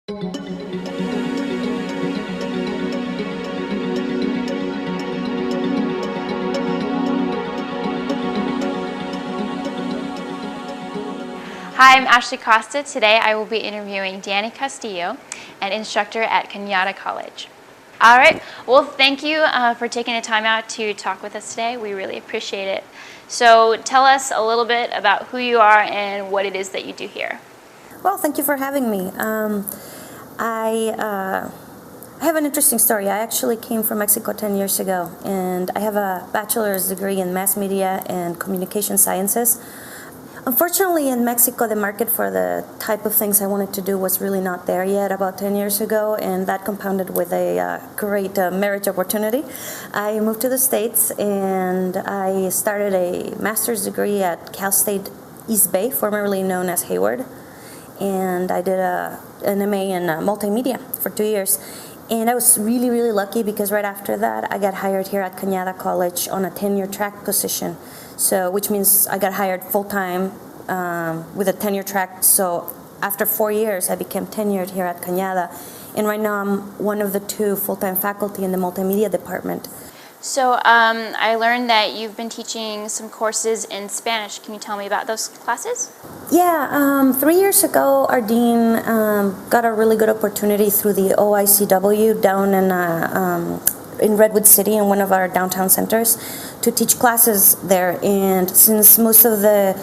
Hi, I'm Ashley Costa. Today I will be interviewing Danny Castillo, an instructor at Cañada College. All right, well, thank you for taking the time out to talk with us today. We really appreciate it. So tell us a little bit about who you are and what it is that you do here. Well, thank you for having me. I have an interesting story. I actually came from Mexico 10 years ago, and I have a bachelor's degree in mass media and communication sciences. Unfortunately, in Mexico, the market for the type of things I wanted to do was really not there yet about 10 years ago, and that compounded with a great marriage opportunity. I moved to the States, and I started a master's degree at Cal State East Bay, formerly known as Hayward, and I did an MA in multimedia for 2 years. And I was really, really lucky because right after that, I got hired here at Cañada College on a tenure track position. So, which means I got hired full-time with a tenure track. So after 4 years, I became tenured here at Cañada. And right now, I'm one of the 2 full-time faculty in the multimedia department. So I learned that you've been teaching some courses in Spanish. Can you tell me about those classes? Yeah, 3 years ago, our dean got a really good opportunity through the OICW down in Redwood City, in one of our downtown centers, to teach classes there. And since most of the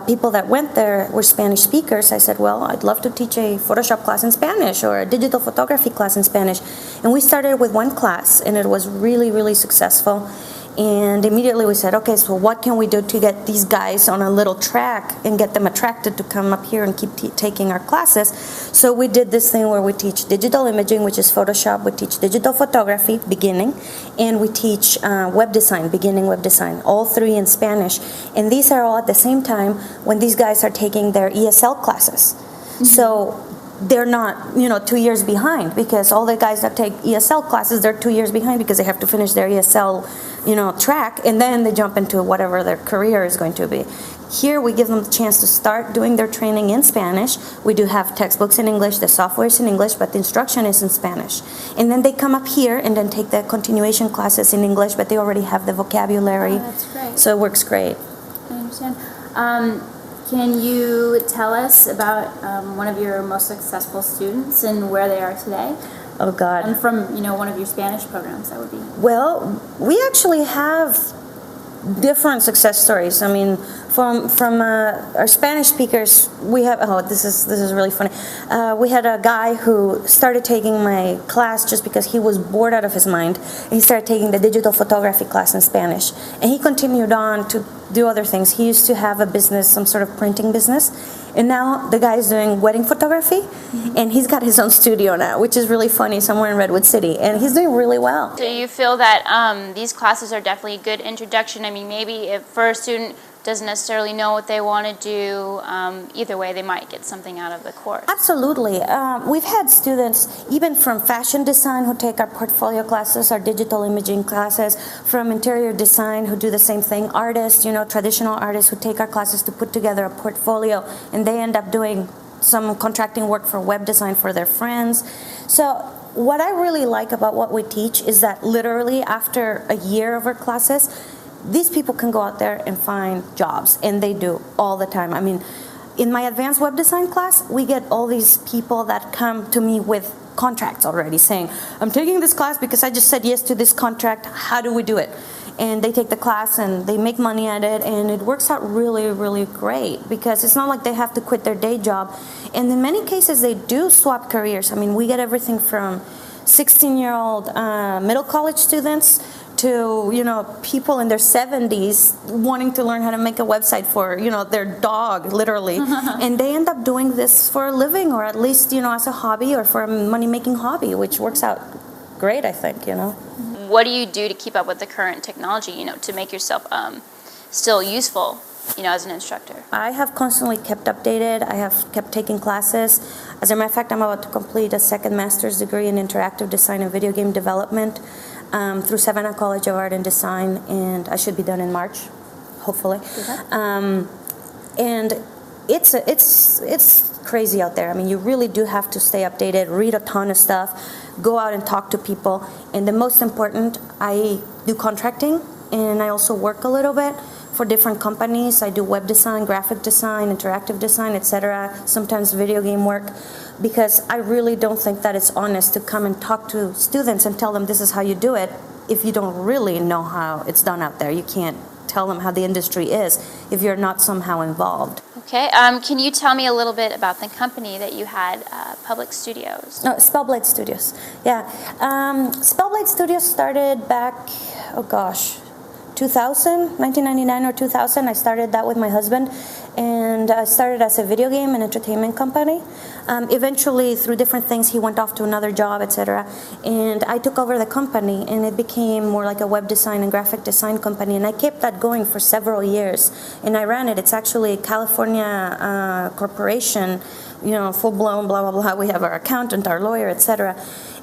people that went there were Spanish speakers, I said, well, I'd love to teach a Photoshop class in Spanish or a digital photography class in Spanish. And we started with one class, and it was really, really successful. And immediately we said, okay, so what can we do to get these guys on a little track and get them attracted to come up here and keep taking our classes? So we did this thing where we teach digital imaging, which is Photoshop. We teach digital photography, beginning, and we teach web design, beginning web design, all 3 in Spanish. And these are all at the same time when these guys are taking their ESL classes. Mm-hmm. So they're not, 2 years behind, because all the guys that take ESL classes, they're 2 years behind because they have to finish their ESL, track, and then they jump into whatever their career is going to be. Here, we give them the chance to start doing their training in Spanish. We do have textbooks in English, the software is in English, but the instruction is in Spanish. And then they come up here and then take the continuation classes in English, but they already have the vocabulary. Oh, that's great. So it works great. I understand. Can you tell us about one of your most successful students and where they are today? Oh, God. And from, one of your Spanish programs, that would be. Well, we actually have different success stories. I mean, from our Spanish speakers, we have. Oh, this is really funny. We had a guy who started taking my class just because he was bored out of his mind. And he started taking the digital photography class in Spanish, and he continued on to do other things. He used to have a business, some sort of printing business, and now the guy is doing wedding photography, and he's got his own studio now, which is really funny, somewhere in Redwood City, and he's doing really well. So you feel that these classes are definitely a good introduction? I mean, maybe if for a student doesn't necessarily know what they want to do, either way they might get something out of the course. Absolutely. We've had students even from fashion design who take our portfolio classes, our digital imaging classes, from interior design who do the same thing, artists, traditional artists who take our classes to put together a portfolio, and they end up doing some contracting work for web design for their friends. So what I really like about what we teach is that literally after a year of our classes, these people can go out there and find jobs, and they do all the time. I mean, in my advanced web design class, we get all these people that come to me with contracts already saying, I'm taking this class because I just said yes to this contract. How do we do it? And they take the class and they make money at it, and it works out really, really great because it's not like they have to quit their day job. And in many cases, they do swap careers. I mean, we get everything from 16-year-old middle college students to people in their 70s wanting to learn how to make a website for their dog, literally. And they end up doing this for a living, or at least as a hobby or for a money-making hobby, which works out great, I think. What do you do to keep up with the current technology, to make yourself still useful, as an instructor? I have constantly kept updated. I have kept taking classes. As a matter of fact, I'm about to complete a second master's degree in interactive design and video game development through Savannah College of Art and Design, and I should be done in March, hopefully. And it's crazy out there. I mean, you really do have to stay updated, read a ton of stuff, go out and talk to people. And the most important, I do contracting, and I also work a little bit for different companies. I do web design, graphic design, interactive design, etc. Sometimes video game work, because I really don't think that it's honest to come and talk to students and tell them this is how you do it if you don't really know how it's done out there. You can't tell them how the industry is if you're not somehow involved. Okay, can you tell me a little bit about the company that you had, Public Studios? No, Spellblade Studios. Yeah, Spellblade Studios started back, 1999 or 2000. I started that with my husband, and I started as a video game and entertainment company. Eventually, through different things, he went off to another job, etc. And I took over the company, and it became more like a web design and graphic design company. And I kept that going for several years, and I ran it. It's actually a California corporation, full blown, blah blah blah. We have our accountant, our lawyer, etc.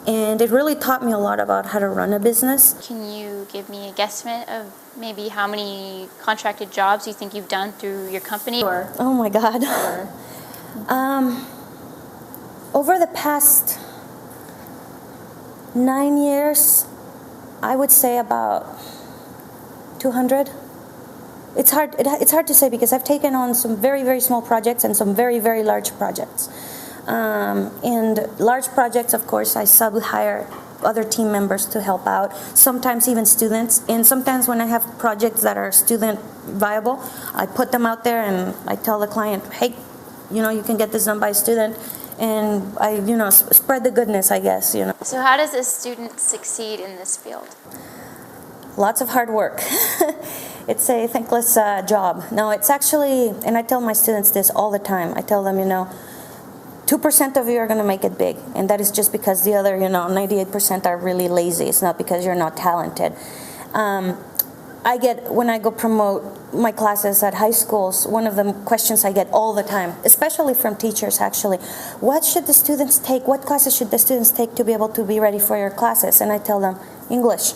And it really taught me a lot about how to run a business. Can you give me a guesstimate of maybe how many contracted jobs you think you've done through your company? Oh my God. Over the past 9 years, I would say about 200. It's hard to say because I've taken on some very, very small projects and some very, very large projects. And large projects, of course, I sub-hire other team members to help out, sometimes even students. And sometimes when I have projects that are student viable, I put them out there and I tell the client, hey, you can get this done by a student. And I, spread the goodness, I guess, So how does a student succeed in this field? Lots of hard work. It's a thankless job. No, it's actually, and I tell my students this all the time. I tell them, 2% of you are going to make it big, and that is just because the other, 98% are really lazy. It's not because you're not talented. When I go promote my classes at high schools, one of the questions I get all the time, especially from teachers actually, what should the students take? What classes should the students take to be able to be ready for your classes? And I tell them, English,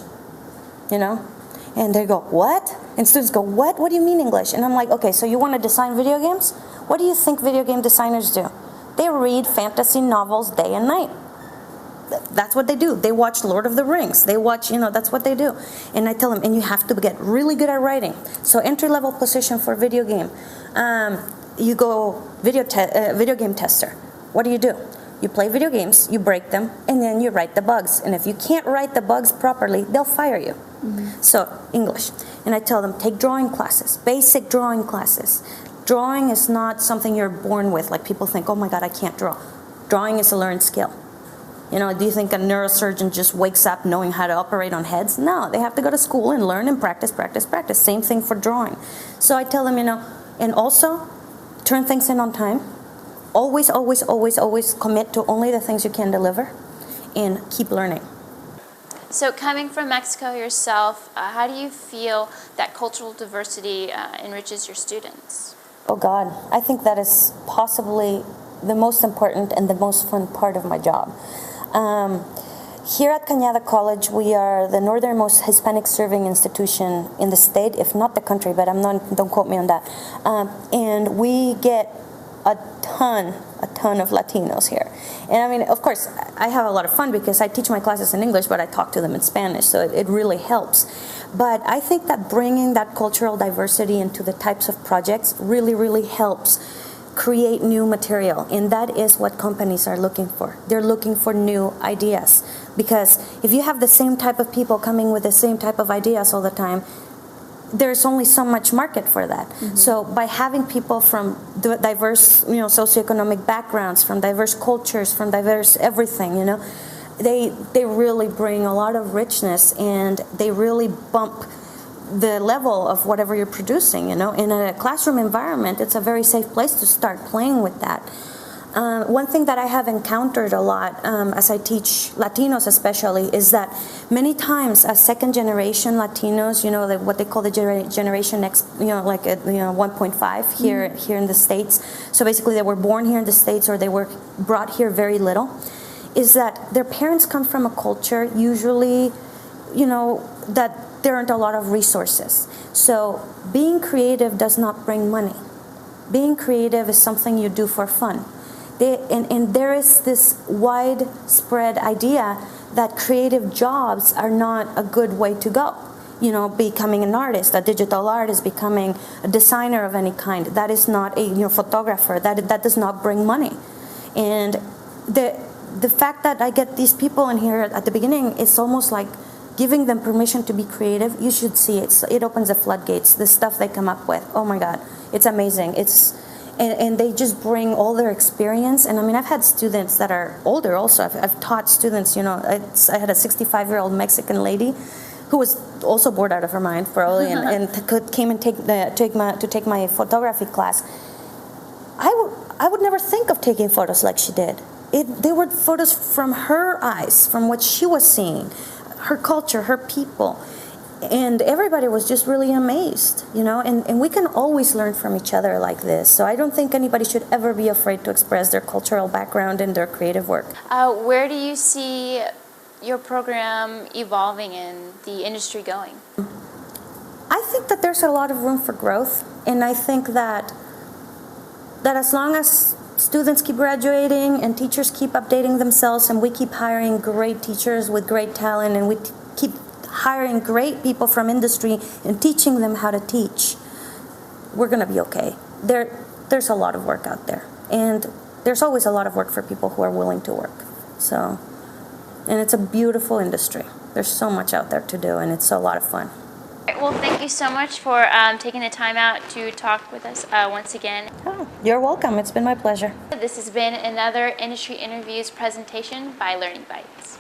And they go, what? And students go, what? What do you mean English? And I'm like, okay, so you want to design video games? What do you think video game designers do? They read fantasy novels day and night. That's what they do. They watch Lord of the Rings. They watch, that's what they do. And I tell them, and you have to get really good at writing. So entry-level position for video game. You go video game tester. What do? You play video games, you break them, and then you write the bugs. And if you can't write the bugs properly, they'll fire you. Mm-hmm. So English. And I tell them, take drawing classes, basic drawing classes. Drawing is not something you're born with. Like people think, oh my God, I can't draw. Drawing is a learned skill. Do you think a neurosurgeon just wakes up knowing how to operate on heads? No, they have to go to school and learn and practice. Same thing for drawing. So I tell them, and also turn things in on time. Always, always, always, always commit to only the things you can deliver and keep learning. So coming from Mexico yourself, how do you feel that cultural diversity enriches your students? Oh God, I think that is possibly the most important and the most fun part of my job. Here at Cañada College, we are the northernmost Hispanic serving institution in the state, if not the country, but don't quote me on that. And we get a ton of Latinos here. And I mean, of course, I have a lot of fun because I teach my classes in English, but I talk to them in Spanish, so it really helps. But I think that bringing that cultural diversity into the types of projects really, really helps create new material. And that is what companies are looking for. They're looking for new ideas. Because if you have the same type of people coming with the same type of ideas all the time, there's only so much market for that. Mm-hmm. So by having people from diverse, socioeconomic backgrounds, from diverse cultures, from diverse everything, they really bring a lot of richness, and they really bump the level of whatever you're producing. In a classroom environment, it's a very safe place to start playing with that. One thing that I have encountered a lot as I teach Latinos especially is that many times as second generation Latinos, what they call the Generation X, 1.5 here in the States. So basically they were born here in the States or they were brought here very little, is that their parents come from a culture usually, that there aren't a lot of resources. So being creative does not bring money. Being creative is something you do for fun. And there is this widespread idea that creative jobs are not a good way to go. You know, becoming an artist, a digital artist, becoming a designer of any kind. That is not a photographer. That does not bring money. And the fact that I get these people in here at the beginning, it's almost like giving them permission to be creative. You should see it. It opens the floodgates. The stuff they come up with. Oh my God, it's amazing. And they just bring all their experience. And I mean, I've had students that are older also. I've taught students, you know, I had a 65-year-old Mexican lady who was also bored out of her mind probably and came and take my photography class. I would never think of taking photos like she did. They were photos from her eyes, from what she was seeing, her culture, her people. And everybody was just really amazed, you know, and we can always learn from each other like this. So I don't think anybody should ever be afraid to express their cultural background and their creative work. Where do you see your program evolving and the industry going? I think that there's a lot of room for growth, and I think that as long as students keep graduating and teachers keep updating themselves and we keep hiring great teachers with great talent and we keep hiring great people from industry and teaching them how to teach, we're going to be okay. There's a lot of work out there, and there's always a lot of work for people who are willing to work. So, and it's a beautiful industry. There's so much out there to do, and it's a lot of fun. Well, thank you so much for taking the time out to talk with us once again. Oh, you're welcome. It's been my pleasure. This has been another Industry Interviews presentation by Learning Bites.